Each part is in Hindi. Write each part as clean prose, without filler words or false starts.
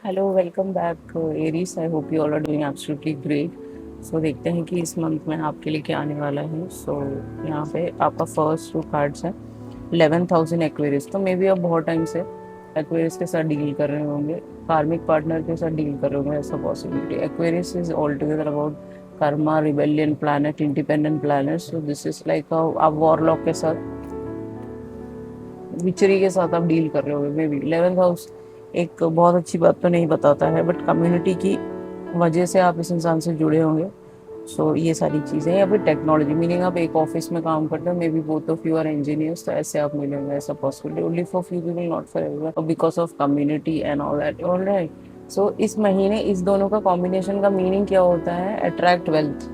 Hello, welcome back Aries. I hope you all are doing absolutely great. So देखते हैं कि इस मंथ में आपके लिए क्या आने वाला है। यहाँ पे आपका फर्स्ट टू कार्ड्स है 11,000 एक्वेरियस। तो मे बी आप बहुत टाइम से एक्वेरियस के साथ डील कर रहे होंगे, कार्मिक पार्टनर के साथ डील कर रहे होंगे, ऐसा possibility. Aquarius is all together about Karma, rebellion planet, independent planet. So this is like आप वॉरलॉक के साथ, विचरी के साथ आप डील कर रहे होगे। मे बी 11th हाउस एक बहुत अच्छी बात तो नहीं बताता है, बट कम्युनिटी की वजह से आप इस इंसान से जुड़े होंगे। ये सारी चीज़ें, या फिर टेक्नोलॉजी, मीनिंग आप एक ऑफिस में काम करते हो, maybe both of you are engineers, तो ऐसे आप मिलेंगे, ऐसा possibility. Only for few people, not for everyone, because of community and all that. Alright. इस महीने इस दोनों का कॉम्बिनेशन का मीनिंग क्या होता है? Attract wealth.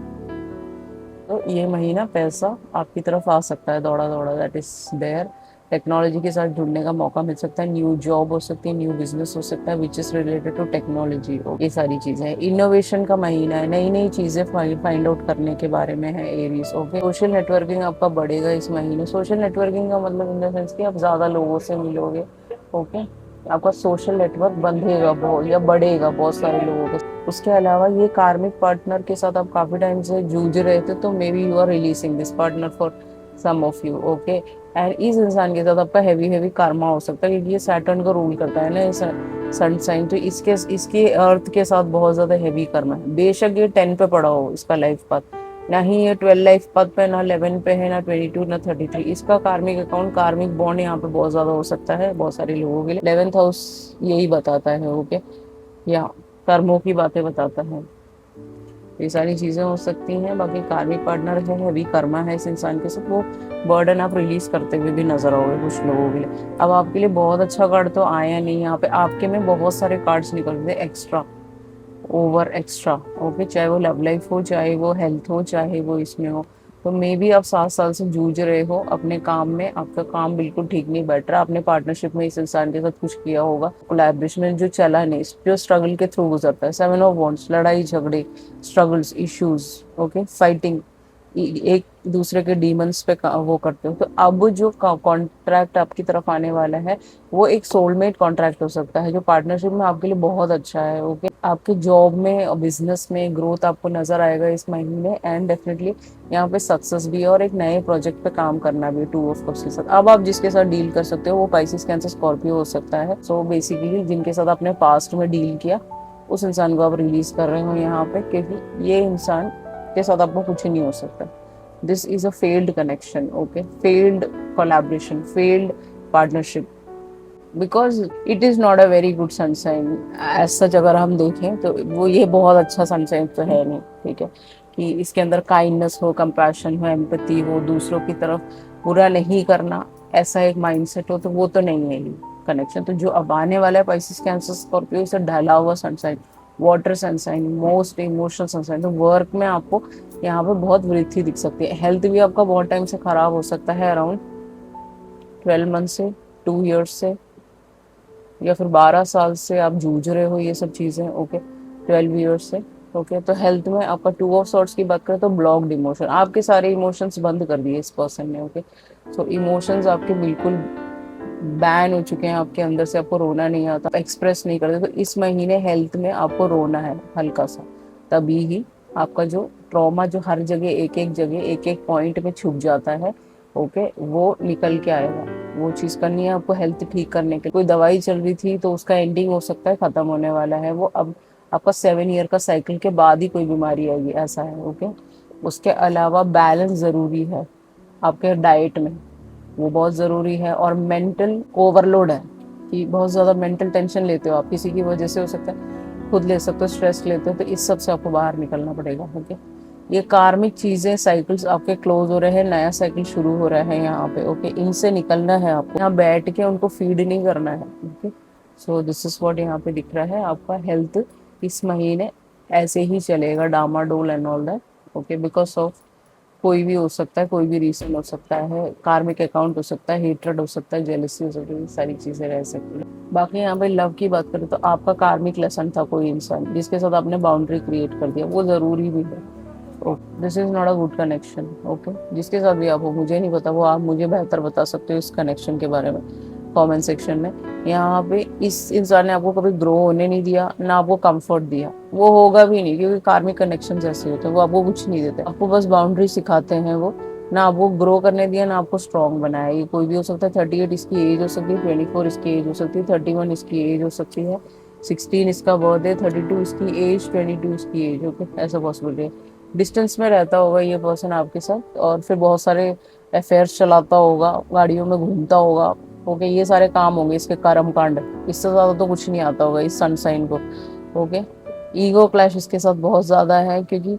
तो ये महीना पैसा आपकी तरफ आ सकता है, दौड़ा दौड़ा, दैट इज देयर। टेक्नोलॉजी के साथ जुड़ने का मौका मिल सकता है, न्यू जॉब हो सकती है, न्यू बिजनेस हो सकता है which is related to technology. ये सारी चीजें हैं। इनोवेशन का महीना है, नई नई चीजें फाइंड आउट करने के बारे में है एरीज। ओके, सोशल नेटवर्किंग आपका बढ़ेगा इस महीने। सोशल नेटवर्किंग का मतलब इन द सेंस कि आप ज्यादा लोगों से मिलोगे। ओके, आपका सोशल नेटवर्क बंधेगा बहुत या बढ़ेगा बहुत सारे लोगों के। उसके अलावा ये कार्मिक पार्टनर के साथ आप काफी टाइम से जूझ रहे थे, तो maybe you are releasing this partner for some of you. Okay, and इस इंसान के साथ आपका हैवी हैवी कर्मा हो सकता है, क्योंकि ये सैटर्न को रूल करता है ना, सन साइन। तो इसके अर्थ के साथ बहुत ज्यादा हैवी कर्मा है। बेशक ये 10 पे पड़ा हो इसका लाइफ पाथ, ना ही ये 12 लाइफ पाथ पे, ना 11 पे है, ना 22, ना 33। इसका कार्मिक अकाउंट, कार्मिक बॉन्ड यहाँ पे बहुत ज्यादा हो सकता है बहुत सारे लोगों के लिए। 11th हाउस यही बताता है। ओके, या कर्मों की बातें बताता है। ये सारी चीजें हो सकती हैं। बाकी कार्मिक पार्टनर है, हैवी कर्मा है इस इंसान के साथ, वो बर्डन आप रिलीज करते हुए भी नजर आओगे कुछ लोगों के लिए। अब आपके लिए बहुत अच्छा कार्ड तो आया नहीं, यहाँ पे आपके में बहुत सारे कार्ड्स निकल रहे एक्स्ट्रा, ओवर एक्स्ट्रा। ओके, चाहे वो लव लाइफ हो, चाहे वो हेल्थ हो, चाहे वो इसमें हो। तो मे बी आप 7 साल से जूझ रहे हो अपने काम में, आपका काम बिल्कुल ठीक नहीं बैठ रहा। आपने पार्टनरशिप में इस इंसान के साथ कुछ किया होगा, कोलैबोरेशन में जो चला नहीं, जो स्ट्रगल के थ्रू गुजरता है। 7 ऑफ वॉन्ड्स, लड़ाई झगड़े, स्ट्रगल्स, इश्यूज, ओके, फाइटिंग, एक दूसरे के डीमंस पे वो करते हो। तो अब जो कॉन्ट्रैक्ट आपकी तरफ आने वाला है, वो एक सोलमेट कॉन्ट्रैक्ट हो सकता है, जो पार्टनरशिप में आपके लिए बहुत अच्छा है। ओके, आपके जॉब में और बिजनेस में ग्रोथ आपको नजर आएगा इस महीने, एंड डेफिनेटली यहाँ पे सक्सेस भी है, और एक नए प्रोजेक्ट पे काम करना भी 2 ऑफ कप्स के साथ। अब आप जिसके साथ डील कर सकते हो वो पाइसिस, कैंसर, स्कॉर्पियो हो सकता है। बेसिकली जिनके साथ आपने पास्ट में डील किया, उस इंसान को आप रिलीज कर रहे हो यहाँ पे, क्योंकि ये इंसान के साथ आपको कुछ नहीं हो सकता। This is a failed connection. Okay, failed collaboration, failed partnership, because it is not a very good sunshine as such. अगर हम देखें तो वो ये बहुत अच्छा सनसाइन तो है नहीं। ठीक है, कि इसके अंदर काइंडनेस हो, कंपैशन हो, एम्पैथी हो, दूसरों की तरफ बुरा नहीं करना, ऐसा एक माइंडसेट हो, तो वो तो नहीं है ये कनेक्शन। तो जो अब आने वाला है पाइसिस, कैंसर, स्कॉर्पियो, इसे ढला हुआ sunshine, water sunshine, most emotional sunshine. तो वर्क में आपको यहाँ पे बहुत वृद्धि दिख सकती है। हेल्थ भी आपका बहुत टाइम से खराब हो सकता है, अराउंड 12 मंथ से, 2 ईयर्स से, या फिर 12 साल से आप जूझ रहे हो ये सब चीजें। ओके, 12 ईयर्स से। ओके, तो हेल्थ में आपका 2 ऑफ सॉर्ट्स की बात करें तो ब्लॉक्ड इमोशन, आपके सारे इमोशंस बंद कर दिए इस पर्सन ने। ओके, इमोशंस आपके बिल्कुल बैन हो चुके हैं आपके अंदर से, आपको रोना नहीं आता, आप एक्सप्रेस नहीं करते। तो इस महीने हेल्थ में आपको रोना है हल्का सा, तभी ही आपका जो ट्रॉमा, जो हर जगह एक एक जगह एक एक पॉइंट में छुप जाता है, ओके, वो निकल के आएगा। वो चीज़ करनी है आपको हेल्थ ठीक करने के लिए। कोई दवाई चल रही थी तो उसका एंडिंग हो सकता है, खत्म होने वाला है वो। अब आपका 7 ईयर का साइकिल के बाद ही कोई बीमारी आएगी, ऐसा है। ओके, उसके अलावा बैलेंस ज़रूरी है आपके डाइट में, वो बहुत ज़रूरी है। और मेंटल ओवरलोड है, कि बहुत ज़्यादा मेंटल टेंशन लेते हो आप, किसी की वजह से हो सकता है, खुद ले सकते हो, स्ट्रेस लेते हो, तो इस सब से आपको बाहर निकलना पड़ेगा। ओके, ये कार्मिक चीज़ें, साइकिल्स आपके क्लोज हो रहे हैं, नया साइकिल शुरू हो रहा है यहाँ पे। ओके, इनसे निकलना है आपको, यहाँ बैठ के उनको फीड नहीं करना है। ओके, दिस इज व्हाट यहाँ पे दिख रहा है। आपका हेल्थ इस महीने ऐसे ही चलेगा, डामाडोल and all that. Okay, because of कोई भी हो सकता है, कोई भी रीजन हो सकता है, कार्मिक अकाउंट हो सकता है, हेट्रेड हो सकता है, जेलसी हो सकती है, सारी चीजें रह सकती है। बाकी यहाँ पे लव की बात करें तो आपका कार्मिक लेसन था कोई इंसान जिसके साथ आपने बाउंड्री क्रिएट कर दिया, वो जरूरी भी है। Okay, this is not a good connection. Okay, जिसके साथ भी आप हो, मुझे नहीं पता, वो आप मुझे बेहतर बता सकते हो इस कनेक्शन के बारे में। कमेंट सेक्शन में। यहाँ पे इस इंसान ने आपको कभी ग्रो होने नहीं दिया, ना आपको कंफर्ट दिया, वो होगा भी नहीं, क्योंकि कार्मिक कनेक्शन ऐसे होते हैं, वो आपको कुछ नहीं देते, आपको बस बाउंड्री सिखाते हैं वो। ना आपको ग्रो करने दिया, ना आपको स्ट्रांग बनाया। ये कोई भी हो सकता है, 38 इसकी एज हो सकती है, 24 इसकी एज हो सकती है, 31 इसकी एज हो सकती है, 16 इसका बर्थडे, 32 इसकी एज, 22 इसकी एज। ओके, ऐसा पॉसिबिलिटी है। डिस्टेंस में रहता होगा ये पर्सन आपके साथ, और फिर बहुत सारे अफेयर्स चलाता होगा, गाड़ियों में घूमता होगा। ओके, ये सारे काम होंगे इसके कर्म कांड, इससे ज्यादा तो कुछ नहीं आता होगा इस सनसाइन को। ओके, ईगो क्लैश इसके साथ बहुत ज्यादा है, क्योंकि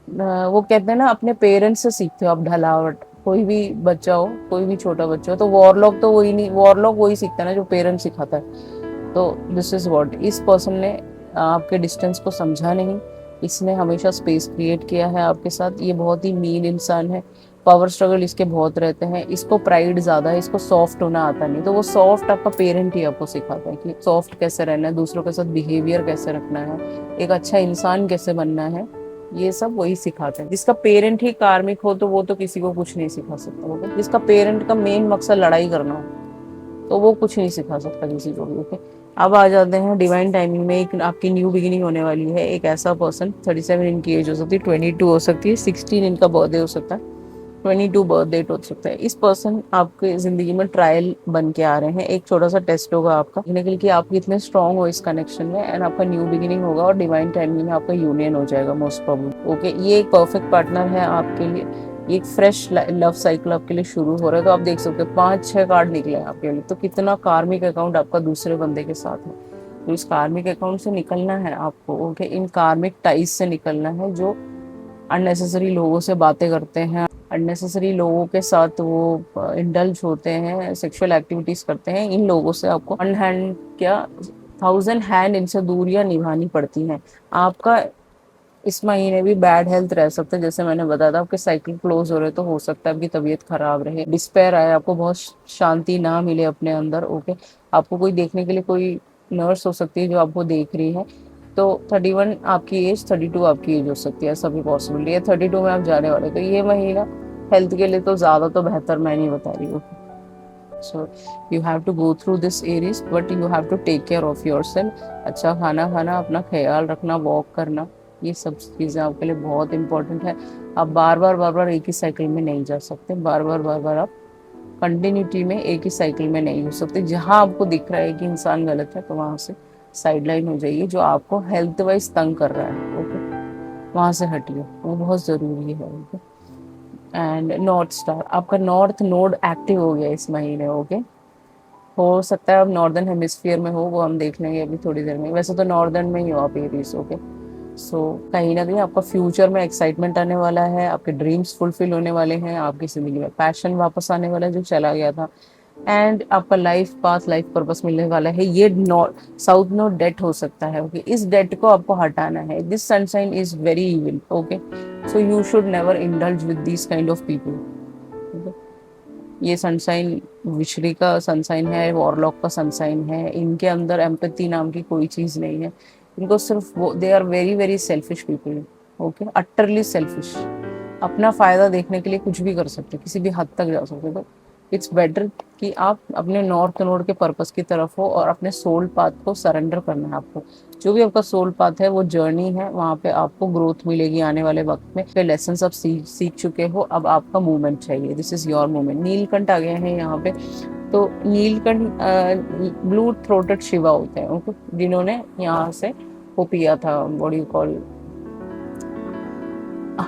वो कहते हैं ना, अपने पेरेंट्स से सीखते हो आप ढलावट। कोई भी बच्चा हो, कोई भी छोटा बच्चा हो, तो वॉरलॉक तो वही नहीं, वॉरलॉक वही सीखता है ना जो पेरेंट्स सिखाता है। तो दिस इज व्हाट, इस पर्सन ने आपके डिस्टेंस को समझा नहीं, इसने हमेशा स्पेस क्रिएट किया है आपके साथ। ये बहुत ही मीन इंसान है, पावर स्ट्रगल इसके बहुत रहते हैं, इसको प्राइड ज्यादा है, इसको सॉफ्ट होना आता नहीं। तो वो सॉफ्ट आपका पेरेंट ही आपको सिखाता है कि सॉफ्ट कैसे रहना है, दूसरों के साथ बिहेवियर कैसे रखना है, एक अच्छा इंसान कैसे बनना है, ये सब वही सिखाते हैं। जिसका पेरेंट ही कार्मिक हो तो वो तो किसी को कुछ नहीं सिखा सकता होगा। जिसका पेरेंट का मेन मकसद लड़ाई करना हो तो वो कुछ नहीं सिखा सकता किसी को भी। ओके, अब आ जाते हैं डिवाइन टाइमिंग में। एक आपकी न्यू बिगिनिंग होने वाली है। एक ऐसा पर्सन, 37 इनकी एज हो सकती है, 22 हो सकती है, 16 इनका बर्थडे हो सकता है, 22 बर्थ डेट हो सकता है। इस पर्सन आपके जिंदगी में ट्रायल बन के आ रहे हैं। एक छोटा सा टेस्ट होगा आपका, देखने के लिए कि आप कितने स्ट्रांग हो इस कनेक्शन में, एंड आपका न्यू बिगिनिंग होगा और डिवाइन टाइमिंग में आपका यूनियन हो जाएगा मोस्ट प्रॉब्लम। ओके, ये एक परफेक्ट पार्टनर है आपके लिए, एक फ्रेश लव साइकिल आपके लिए शुरू हो रहा है। तो आप देख सकते हो 5-6 कार्ड निकले हैं आपके लिए, तो कितना कार्मिक अकाउंट आपका दूसरे बंदे के साथ है। तो इस कार्मिक अकाउंट से निकलना है आपको। ओके, इन कार्मिक टाइज से निकलना है जो अननेसेसरी लोगों से बातें करते हैं, अननेसेसरी लोगों के साथ वो इंडल्ज होते हैं, सेक्सुअल एक्टिविटीज करते हैं। इन लोगों से आपको 1 हैंड क्या 1000 हैंड इनसे दूरियां निभानी पड़ती हैं। आपका इस महीने भी बैड हेल्थ रह सकता है, जैसे मैंने बताया था, आपके साइकिल क्लोज हो रहे तो हो सकता है आपकी तबीयत खराब रहे, डिस्पेयर आए, आपको बहुत शांति ना मिले अपने अंदर। ओके, आपको कोई देखने के लिए, कोई नर्स हो सकती है जो आपको देख रही है। तो 31 आपकी एज, 32 आपकी एज हो सकती है, ऐसा भी पॉसिबिलिटी है। 32 में आप जाने वाले, तो ये महीना हेल्थ के लिए तो ज्यादा तो बेहतर मैं नहीं बता रही हूँ। So you have to go through this Aries, but you have to take care of yourself. अच्छा खाना खाना, अपना ख्याल रखना, वॉक करना, ये सब चीज़ें आपके लिए बहुत इंपॉर्टेंट है। आप बार बार एक ही साइकिल में नहीं जा सकते, बार बार आप कंटिन्यूटी में एक ही साइकिल में नहीं हो सकते। जहां आपको दिख रहा है कि इंसान गलत है, तो वहां से साइडलाइन हो जाइए। जो आपको हेल्थ वाइज तंग कर रहा है, ओके, वहां से हटिए, वो बहुत जरूरी है। ओके, एंड नॉर्थ स्टार, आपका नॉर्थ नोड एक्टिव हो गया इस महीने। ओके, हो सकता है आप नॉर्दर्न हेमिस्फीयर में हो, वो हम देख लेंगे अभी थोड़ी देर में। वैसे तो नॉर्दर्न में ही हो आप, एरीज। ओके, सो कहीं ना कहीं आपका फ्यूचर में एक्साइटमेंट आने वाला है, आपके ड्रीम्स फुलफिल होने वाले हैं, आपकी जिंदगी में पैशन वापस आने वाला है जो चला गया था, एंड आपका लाइफ पाथ, लाइफ पर्पस मिलने वाला है। ये नॉर्थ साउथ नोड डेट हो सकता है। ओके, इस डेट को आपको हटाना है। This sunshine is very evil. Okay, so you should never indulge with this kind of people. ये सनशाइन विशरी का सनशाइन है, वॉरलॉक का सनशाइन है। इनके अंदर एम्पैथी नाम की कोई चीज नहीं है। इनको सिर्फ वो, they are very very selfish people. Okay, utterly selfish, अपना फायदा देखने के लिए कुछ भी कर सकते, किसी भी हद तक जा सकते। तो इट्स बेटर कि आप अपने नॉर्थ नोड के पर्पस की तरफ हो और अपने सोल पाथ को सरेंडर करना है आपको। जो भी आपका सोल पाथ है वो जर्नी है, वहाँ पे आपको ग्रोथ मिलेगी आने वाले वक्त में। लेसन आप सीख चुके हो, अब आपका मूवमेंट चाहिए। This is your movement. Neelkanth आ गए हैं यहाँ पे। तो नीलकंठ ब्लू थ्रोटेड शिवा होते हैं, ओके, जिन्होंने यहाँ से वो पिया था, व्हाट यू कॉल,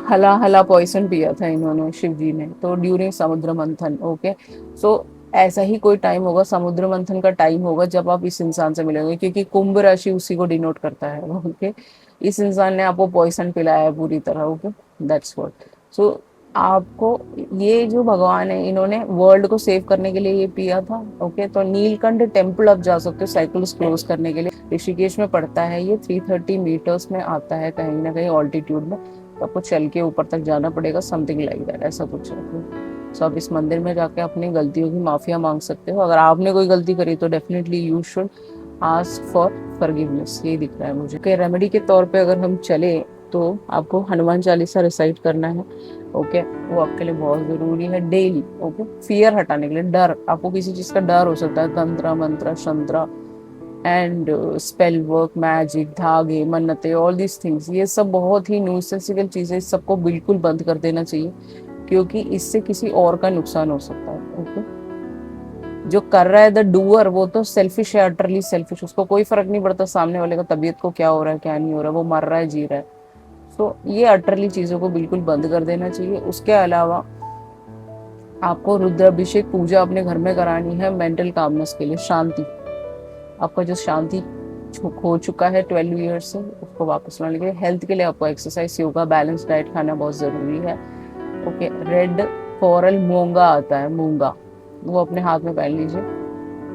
हला हला पॉइजन पिया था इन्होंने, शिव जी ने, तो ड्यूरिंग समुद्र मंथन। ओके, सो ऐसा ही कोई टाइम होगा, समुद्र मंथन का टाइम होगा, जब आप इस इंसान से मिलेंगे, क्योंकि कुंभ राशि उसी को डिनोट करता है। ओके, इस इंसान ने आपको पॉइजन पिलाया है पूरी तरह। Okay, that's what. सो आपको, ये जो भगवान है, इन्होंने वर्ल्ड को सेव करने के लिए ये पिया था। ओके, तो नीलकंठ टेम्पल आप जा सकते हो साइकिल्स क्लोज करने के लिए। ऋषिकेश में पड़ता है ये, 330 मीटर्स में आता है कहीं ना कहीं ऑल्टीट्यूड में। तो आपको चल के ऊपर तक जाना पड़ेगा, समथिंग लाइक दैट, ऐसा कुछ है। सो आप इस मंदिर में जाके अपनी गलतियों की माफिया मांग सकते हो। अगर आपने कोई गलती करी तो definitely you should ask for forgiveness, ये दिख रहा है मुझे। कि रेमेडी के तौर पे अगर हम चले तो आपको हनुमान चालीसा रिसाइट करना है। ओके, वो आपके लिए बहुत ज़रूरी है डेली। ओके, फियर हटाने के लिए, डर, आपको किसी चीज़ का डर हो सकता है, तंत्र मंत्र शंत्र एंड स्पेल वर्क, मैजिक, धागे, मन्नतें, ऑल दीज थिंग्स, ये सब बहुत ही न्यूसेंसिकल चीज़ें, इस सबको बिल्कुल बंद कर देना चाहिए, क्योंकि इससे किसी और का नुकसान हो सकता है। ओके, जो कर रहा है द डूअर, वो तो सेल्फिश है, अटरली सेल्फिश, उसको कोई फर्क नहीं पड़ता सामने वाले का तबीयत को क्या हो रहा है क्या नहीं हो रहा है, वो मर रहा है जी रहा है। सो ये अटरली चीज़ों को बिल्कुल बंद कर देना चाहिए। उसके अलावा आपको रुद्राभिषेक पूजा अपने घर में करानी है मेंटल कामनेस के लिए, शांति, आपका जो शांति खो चुका है 12 ईयर्स से, उसको वापस लाने के लिए। हेल्थ के लिए आपको एक्सरसाइज, योगा, बैलेंस डाइट खाना बहुत ज़रूरी है। ओके, रेड कोरल मूंगा आता है, मूंगा, वो अपने हाथ में पहन लीजिए।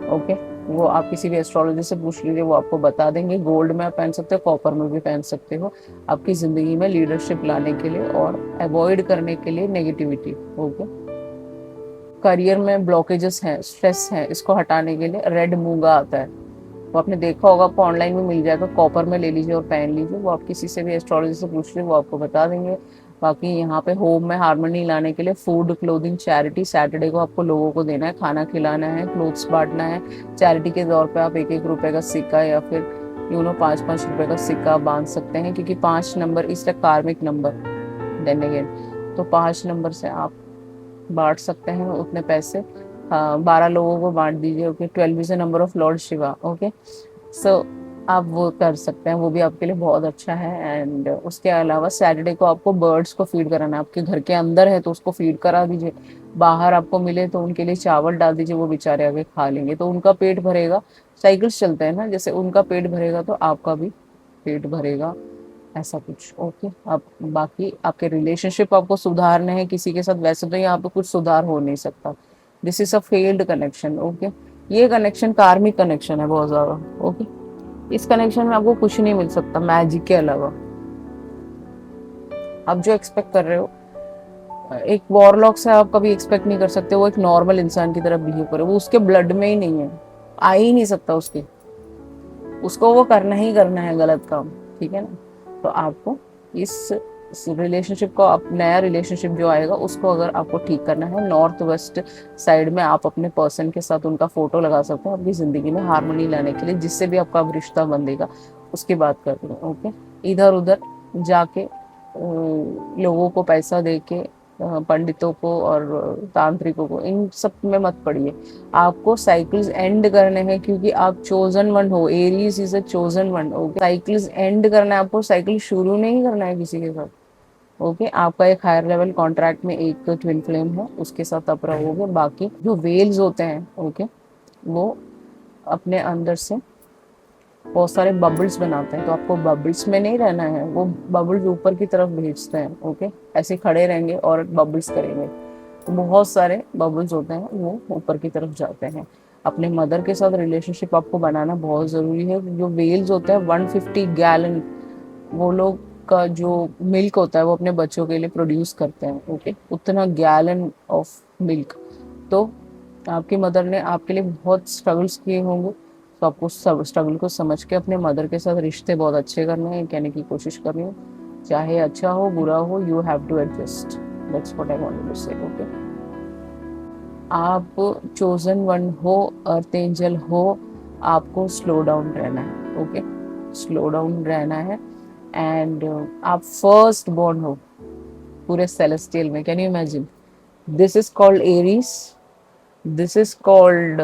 ओके, वो आप किसी भी एस्ट्रोलॉजी से पूछ लीजिए, वो आपको बता देंगे। गोल्ड में आप पहन सकते हो, कॉपर में भी पहन सकते हो, आपकी ज़िंदगी में लीडरशिप लाने के लिए और अवॉइड करने के लिए नेगेटिविटी। ओके, करियर में ब्लॉकेजेस हैं, स्ट्रेस है, इसको हटाने के लिए रेड मूंगा आता है, वो आपने देखा होगा, आपको ऑनलाइन में मिल जाएगा, कॉपर में ले लीजिए और पहन लीजिए। वो आप किसी से भी एस्ट्रोलॉजी से पूछ लीजिए, वो आपको बता देंगे। बाकी यहाँ पे होम में हार्मनी लाने के लिए फूड, क्लोथिंग, चैरिटी, सैटरडे को आपको लोगों को देना है, खाना खिलाना है, क्लोथ्स बांटना है। चैरिटी के तौर पे आप 1-1 रुपए का सिक्का या फिर 5-5 रुपए का सिक्का बांध सकते हैं, क्योंकि 5 number is the karmic number. Then again, तो 5 नंबर से आप बांट सकते हैं उतने पैसे। 12 लोगों को बांट दीजिए। Okay, 12 is the number of lord Shiva. Okay, so आप वो कर सकते हैं, वो भी आपके लिए बहुत अच्छा है। एंड उसके अलावा सैटरडे को आपको बर्ड्स को फीड कराना है, आपके घर के अंदर है तो उसको फीड करा दीजिए, बाहर आपको मिले तो उनके लिए चावल डाल दीजिए, वो बेचारे आगे खा लेंगे तो उनका पेट भरेगा। साइकिल्स चलते हैं ना, जैसे उनका पेट भरेगा तो आपका भी पेट भरेगा, ऐसा कुछ। ओके, अब बाकी आपके रिलेशनशिप आपको सुधारने हैं किसी के साथ, वैसे तो यहाँ पे कुछ सुधार हो नहीं सकता, this is a failed connection. Okay, ये कनेक्शन कार्मिक कनेक्शन है बहुत ज्यादा। ओके, इस कनेक्शन में आपको कुछ नहीं मिल सकता मैजिक के अलावा। आप जो एक्सपेक्ट कर रहे हो एक वॉरलॉक से आप कभी एक्सपेक्ट नहीं कर सकते वो एक नॉर्मल इंसान की तरह बिहेव करे, वो उसके ब्लड में ही नहीं है, आ ही नहीं सकता उसके, उसको वो करना ही करना है गलत काम। ठीक है ना, तो आपको इस रिलेशनशिप को, आप नया रिलेशनशिप जो आएगा उसको अगर आपको ठीक करना है, नॉर्थ वेस्ट साइड में आप अपने पर्सन के साथ उनका फोटो लगा सकते हो अपनी जिंदगी में हार्मनी लाने के लिए, जिससे भी आपका अब रिश्ता बंधेगा उसकी बात कर रही हूँ। ओके, इधर उधर जाके लोगों को पैसा दे के पंडितों को और तांत्रिकों को इन सब में मत पड़िए। आपको साइकिल्स एंड करने हैं, क्योंकि आप चोजन वन हो, Aries is a chosen one. Okay, cycles and करना है आपको, साइकिल शुरू नहीं करना है किसी के साथ। ओके, आपका एक हायर लेवल कॉन्ट्रैक्ट में एक ट्विन फ्लेम है, उसके साथ आप रहोगे। बाकी जो वेल्स होते हैं, ओके, वो अपने अंदर से बहुत सारे बबल्स बनाते हैं, तो आपको बबल्स में नहीं रहना है, वो बबल्स ऊपर की तरफ भेजते हैं। ओके, ऐसे खड़े रहेंगे और बबल्स करेंगे, तो बहुत सारे बबल्स होते हैं वो ऊपर की तरफ जाते हैं। अपने मदर के साथ रिलेशनशिप आपको बनाना बहुत ज़रूरी है। जो वेल्स होते हैं 150 गैलन, वो लोग का जो मिल्क होता है वो अपने बच्चों के लिए प्रोड्यूस करते हैं। ओके, उतना गैलन ऑफ मिल्क, तो आपकी मदर ने आपके लिए बहुत स्ट्रगल्स किए होंगे, तो आपको सब स्ट्रगल को समझ के अपने मदर के साथ रिश्ते बहुत अच्छे करने हैं, कहने की कोशिश करनी है। चाहे अच्छा हो बुरा हो, you have to adjust, that's what I wanted to say. Okay, आप चोजन वन हो, अर्थ एंजल हो, आपको स्लो डाउन रहना है। ओके, स्लो डाउन रहना है। एंड आप फर्स्ट बॉर्न हो पूरे सेलेस्टियल में, can you imagine, this is called Aries, this is called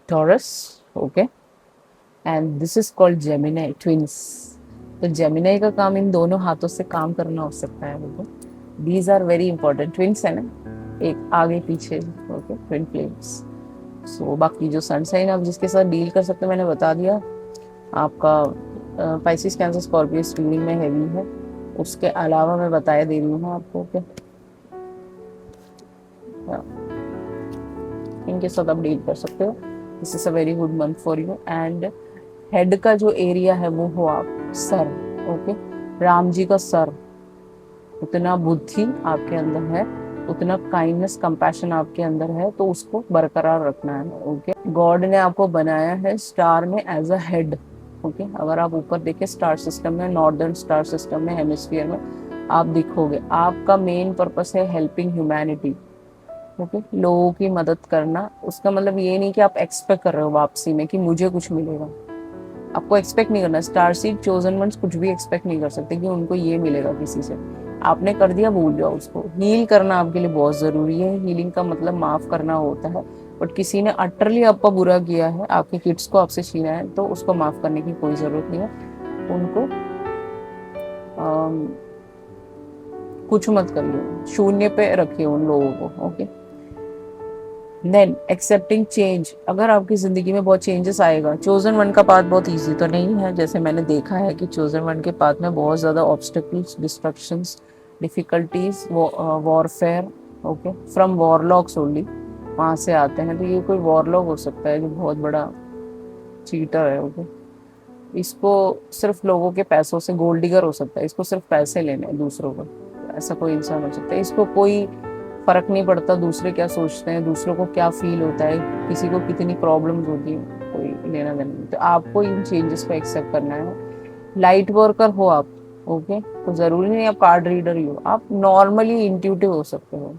taurus, okay, and this is called Gemini, twins. तो जेमिनी का काम इन दोनों हाथों से काम करना हो सकता है। बिल्कुल, these are very important, twins है ना, एक आगे पीछे। Okay, twin flames. सो बाकी जो सन साइन आप जिसके साथ डील कर सकते हैं मैंने बता दिया। आपका पाइसिस, कैंसर, स्कॉर्पियो स्क्रीनिंग में हैवी है। उसके अलावा मैं बताया दे रही हूँ आपको कि इनके साथ आप डील कर सकते हो। This is a very good month for you. And head का जो एरिया है वो हो आप सर। ओके, राम जी का सर, उतना बुद्धि आपके अंदर है, उतना काइंडनेस, कंपैशन आपके अंदर है, तो उसको बरकरार रखना है। ओके, गॉड ने आपको बनाया है स्टार में एज अ हेड। ओके, अगर आप ऊपर देखें स्टार सिस्टम में, नॉर्दर्न स्टार सिस्टम में, हेमिस्फीयर में आप दिखोगे, आपका मेन पर्पस है हेल्पिंग ह्यूमैनिटी। ओके, लोगों की मदद करना। उसका मतलब ये नहीं कि आप एक्सपेक्ट कर रहे हो वापसी में कि मुझे कुछ मिलेगा। आपको एक्सपेक्ट नहीं करना। स्टार सीड चोजन वंस कुछ भी एक्सपेक्ट नहीं कर सकते कि उनको ये मिलेगा किसी से। आपने कर दिया, भूल जाओ उसको। हील करना आपके लिए बहुत जरूरी है। हीलिंग का मतलब माफ करना होता है। बट किसी ने अटरली आपका बुरा किया है, आपके किड्स को आपसे छीना है, तो उसको माफ करने की कोई जरूरत नहीं है। उनको कुछ मत करिए, शून्य पे रखिए उन लोगों को। Okay, then accepting change. अगर आपकी जिंदगी में बहुत चेंजेस आएगा, चोजन वन का पाथ बहुत इजी तो नहीं है। जैसे मैंने देखा है कि चोजन वन के पाथ में बहुत ज़्यादा obstacles, destructions, difficulties, warfare, okay, from warlocks only, वहाँ से आते हैं। तो ये कोई वॉरलॉक हो सकता है जो बहुत बड़ा चीटर है। ओके, इसको सिर्फ लोगों के पैसों से, गोल्ड डिगर हो सकता है, इसको सिर्फ पैसे लेने हैं दूसरों को, ऐसा कोई इंसान हो सकता है। इसको कोई फर्क नहीं पड़ता दूसरे क्या सोचते हैं, दूसरों को क्या फील होता है, किसी को कितनी प्रॉब्लम्स होती है, कोई लेना देना नहीं। तो आपको इन चेंजेस को एक्सेप्ट करना है। लाइट वर्कर हो आप, ओके, तो जरूरी नहीं आप कार्ड रीडर ही हो, आप नॉर्मली इंट्यूटिव हो सकते हो।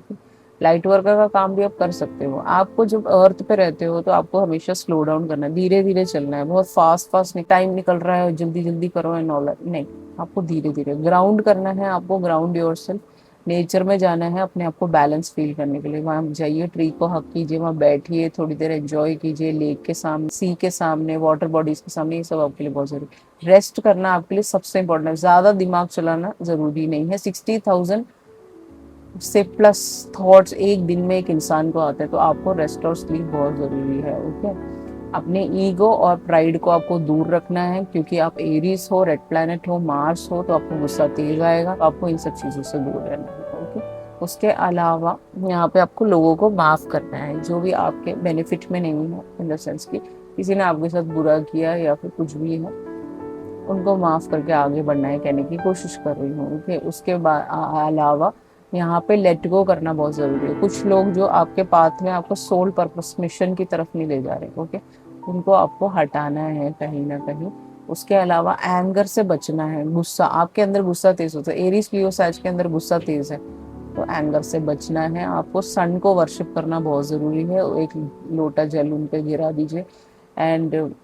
लाइट वर्कर का काम भी आप कर सकते हो। आपको जब अर्थ पे रहते हो तो आपको हमेशा स्लो डाउन करना है, धीरे धीरे चलना है। बहुत फास्ट फास्ट नहीं, टाइम निकल रहा है जल्दी जल्दी करो एंड ऑल, नहीं। आपको धीरे धीरे ग्राउंड करना है, आपको ग्राउंड योरसेल्फ। नेचर में जाना है अपने आप को बैलेंस फील करने के लिए। वहां जाइए, ट्री को हक कीजिए, वहां बैठिए, थोड़ी देर एंजॉय कीजिए, लेक के सामने, सी के सामने, वाटर बॉडीज के सामने। ये सब आपके लिए बहुत जरूरी। रेस्ट करना आपके लिए सबसे इंपॉर्टेंट है। ज्यादा दिमाग चलाना जरूरी नहीं है। 60,000 से प्लस थॉट्स एक दिन में एक इंसान को आते हैं, तो आपको रेस्ट और स्लीप बहुत जरूरी है। ओके, अपने ईगो और प्राइड को आपको दूर रखना है, क्योंकि आप एरीज हो, रेड प्लैनेट हो, मार्स हो, तो आपको गुस्सा तेज आएगा। तो आपको इन सब चीजों से दूर रहना है। ओके, उसके अलावा यहाँ पे आपको लोगों को माफ करना है जो भी आपके बेनिफिट में नहीं है, इन द सेंस कि किसी ने आपके साथ बुरा किया या फिर कुछ भी है, उनको माफ करके आगे बढ़ना है, कहने की कोशिश कर रही हूँ। ओके, उसके बाद अलावा यहाँ पे लेट गो करना बहुत जरूरी है। कुछ लोग जो आपके पाथ में आपको सोल पर्पस मिशन की तरफ नहीं ले जा रहे, ओके, उनको आपको हटाना है कहीं ना कहीं। उसके अलावा एंगर से बचना है। गुस्सा, आपके अंदर गुस्सा तेज होता है, एरीज लियो सैज के अंदर गुस्सा तेज है, तो एंगर से बचना है। आपको सन को वर्शिप करना बहुत जरूरी है। एक लोटा जल उन पे गिरा दीजिए। एंड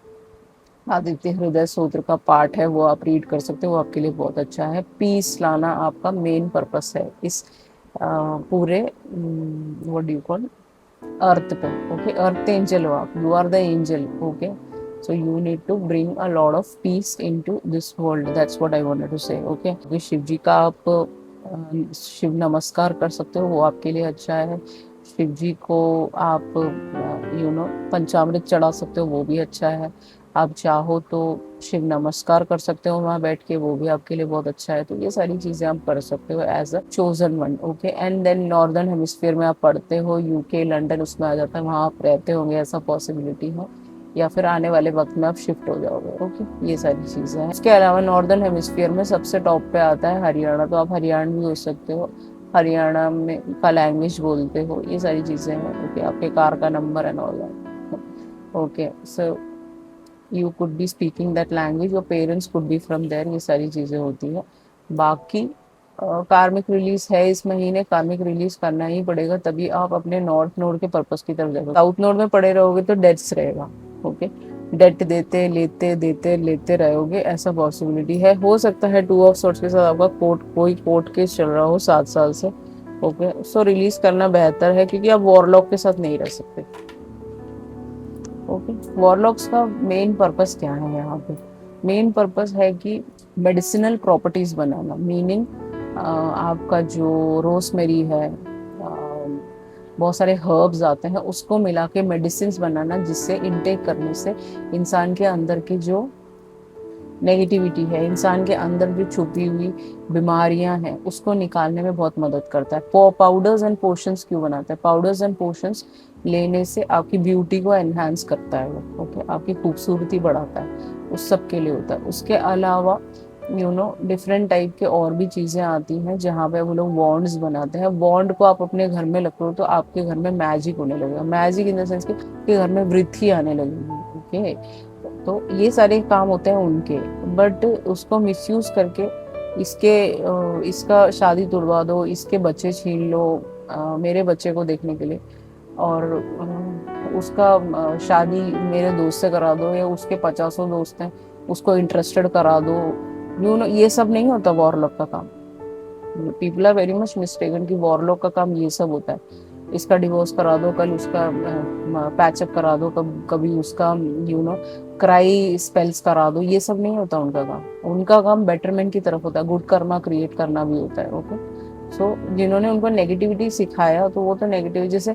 आदित्य हृदय सूत्र का पार्ट है, वो आप रीड कर सकते हो, वो आपके लिए बहुत अच्छा है। पीस लाना आपका मेन पर्पस है इस पूरे what do you call earth पे। ओके, अर्थ एंजल हो आप, you are the angel. Okay, so you need to bring a lot of peace into this world, that's what I wanted to say. okay, Shiv ji का आप शिव नमस्कार कर सकते हो, वो आपके लिए अच्छा है। शिव जी को आप पंचामृत चढ़ा सकते हो, वो भी अच्छा है। आप चाहो तो शिव नमस्कार कर सकते हो वहां बैठ के, वो भी आपके लिए बहुत अच्छा है। तो ये सारी चीजें आप कर सकते हो as a chosen one. Okay, and then northern hemisphere में आप पढ़ते हो, यूके लंदन उसमें आ जाता है, वहां आप रहते होंगे, ऐसा पॉसिबिलिटी है, या फिर आने वाले वक्त में आप शिफ्ट हो जाओगे। ओके, ये सारी चीजें हैं। इसके अलावा नॉर्दर्न हेमिस्फीयर में सबसे टॉप पे आता है हरियाणा, तो आप हरियाणवी हो सकते हो, हरियाणा में का लैंग्वेज बोलते हो, ये सारी चीजें हैं। ओके, आपके कार का number and all that. Okay, so you could be speaking that language, your parents could be from there, ये सारी चीजें होती है। बाकी कार्मिक रिलीज है इस महीने, कार्मिक रिलीज करना ही पड़ेगा, तभी आप अपने नॉर्थ नोड के पर्पस की तरफ जाओगे। साउथ नोड में पड़े रहोगे तो डेट्स रहेगा। ओके, डेट देते लेते देते लेते रहोगे, ऐसा पॉसिबिलिटी है। हो सकता है 2 ऑफ सोर्ट्स के साथ आपका कोई कोर्ट केस चल रहा हो 7 साल से। ओके, सो रिलीज करना बेहतर है, क्योंकि आप वॉरलॉक के साथ नहीं रह सकते। ओके, वॉरलॉक्स का मेन पर्पस क्या है यहाँ पे? मेन पर्पस है कि मेडिसिनल प्रॉपर्टीज बनाना, मीनिंग आपका जो रोजमेरी है, बहुत सारे हर्ब्स आते हैं, उसको मिला के मेडिसिन बनाना, जिससे इनटेक करने से इंसान के अंदर की जो नेगेटिविटी है, इंसान के अंदर जो छुपी हुई बीमारियां हैं, उसको निकालने में बहुत मदद करता है। पाउडर्स एंड पोशंस क्यों बनाता है? पाउडर्स एंड पोशंस लेने से आपकी ब्यूटी को एनहांस करता है वो। ओके, आपकी खूबसूरती बढ़ाता है, उस सब के लिए होता है। उसके अलावा डिफरेंट टाइप के और भी चीजें आती हैं जहाँ पे वो लोग बॉन्ड्स बनाते हैं। बॉन्ड को आप अपने घर में रखो तो आपके घर में मैजिक होने लगेगा। मैजिक इन द सेंस कि घर में वृद्धि आने लगेगी। ओके, तो ये सारे काम होते हैं उनके, बट उसको मिसयूज करके इसका शादी तुड़वा दो, इसके बच्चे छीन लो मेरे बच्चे को देखने के लिए, और उसका शादी मेरे दोस्त से करा दो, या उसके 50 दोस्त हैं उसको इंटरेस्टेड करा दो, ये सब नहीं होता वॉरलॉक का काम। People are very much mistaken कि वॉरलॉक का काम ये सब होता है, इसका डिवोर्स करा दो, कल उसका पैचअप करा दो, कभी उसका क्राई स्पेल्स करा दो, ये सब नहीं होता उनका काम। उनका काम बेटरमेंट की तरफ होता है, गुड कर्मा क्रिएट करना भी होता है। ओके, सो जिन्होंने उनको नेगेटिविटी सिखाया तो वो तो नेगेटिव, जैसे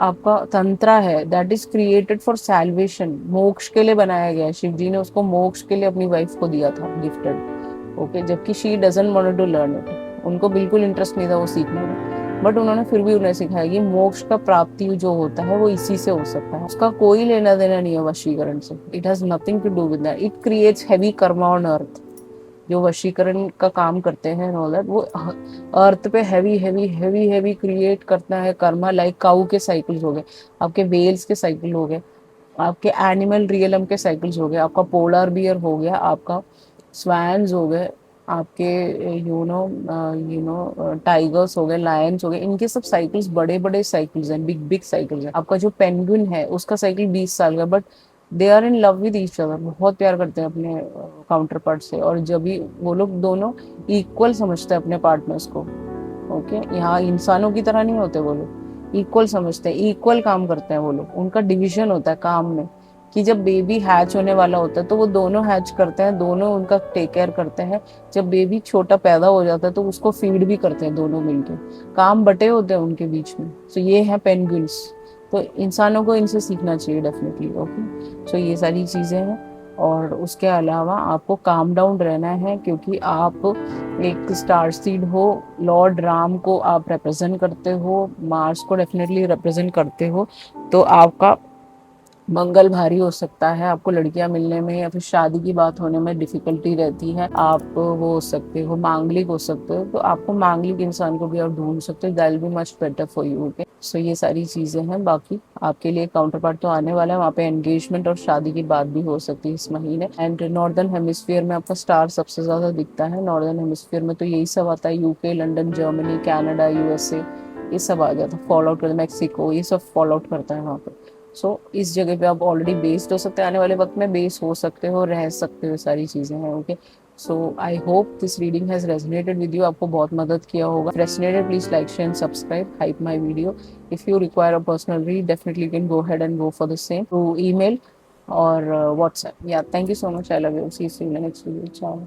आपका तंत्रा है, that is created for salvation, मोक्ष के लिए बनाया गया है। शिव जी ने उसको मोक्ष के लिए अपनी वाइफ को दिया था गिफ्टेड। ओके, जबकि she doesn't want to learn it, उनको बिल्कुल इंटरेस्ट नहीं था वो सीखने में, बट उन्होंने फिर भी उन्हें सिखाया कि मोक्ष का प्राप्ति जो होता है वो इसी से हो सकता है, उसका कोई लेना देना नहीं है वशीकरण से। It has nothing to do with that, it creates heavy karma on earth. जो वशीकरण का काम करते हैं ऑल दैट, वो अर्थ पे heavy heavy heavy heavy create करता है कर्मा, लाइक काऊ के साइकिल्स हो गए, आपके वेल्स के साइकिल हो गए, आपके एनिमल रियलम के साइकिल्स हो गए, आपका पोलर बियर हो गया, आपका स्वैन्स हो गए, आपके टाइगर्स हो गए, लायंस हो गए, इनके सब साइकिल्स बड़े बड़े साइकिल्स हैं, बिग बिग साइकिल्स हैं। आपका जो पेंगुइन है उसका साइकिल 20 साल का, but they are in love with each other, बहुत प्यार करते हैं अपने काउंटर पार्ट से, और जब भी वो लोग दोनों इक्वल समझते हैं अपने पार्टनर्स को। ओके, यहाँ इंसानों की तरह नहीं होते वो लोग, इक्वल समझते हैं, इक्वल काम करते हैं वो लोग, उनका डिवीजन होता है काम में, कि जब बेबी हैच होने वाला होता है तो वो दोनों हैच करते हैं, दोनों उनका टेक केयर करते हैं, जब बेबी छोटा पैदा हो जाता है तो उसको फीड भी करते हैं दोनों मिलके, काम बटे होते हैं उनके बीच में। सो ये है पेंगुइन्स, तो इंसानों को इनसे सीखना चाहिए डेफिनेटली। ओके, सो ये सारी चीज़ें हैं, और उसके अलावा आपको काम डाउन रहना है, क्योंकि आप एक स्टार सीड हो, लॉर्ड राम को आप रिप्रेजेंट करते हो, मार्स को डेफिनेटली रिप्रेजेंट करते हो, तो आपका मंगल भारी हो सकता है, आपको लड़कियां मिलने में या फिर शादी की बात होने में डिफिकल्टी रहती है, आप वो हो सकते हो मांगलिक हो सकते हो, तो आपको मांगलिक इंसान को भी आप ढूंढ सकते हो, that will be much better for you. Okay, so ये सारी चीजें हैं, बाकी आपके लिए काउंटर पार्ट तो आने वाला है, वहाँ पे एंगेजमेंट और शादी की बात भी हो सकती है इस महीने। एंड नॉर्दर्न हेमिस्फीयर में आपका स्टार सबसे ज्यादा दिखता है, नॉर्दर्न हेमिस्फीयर में तो यही सब आता है, UK, London, Germany, Canada, USA, ये सब आ जाता है, फॉलो आउट करता है, मैक्सिको, ये सब फॉलो आउट करता है वहाँ पे। सो इस जगह पे आप ऑलरेडी बेस्ड हो सकते हैं, आने वाले वक्त में बेस हो सकते हो, रह सकते हो, सारी चीज़ें हैं। Okay, so I hope this reading has resonated with you, आपको बहुत मदद किया होगा। Resonated, please like, share and subscribe, hype my video. If you require a personal read, definitely you can go ahead and go for the same through email और व्हाट्सएप। या thank you so much, I love you, see you in the next video, चाओ।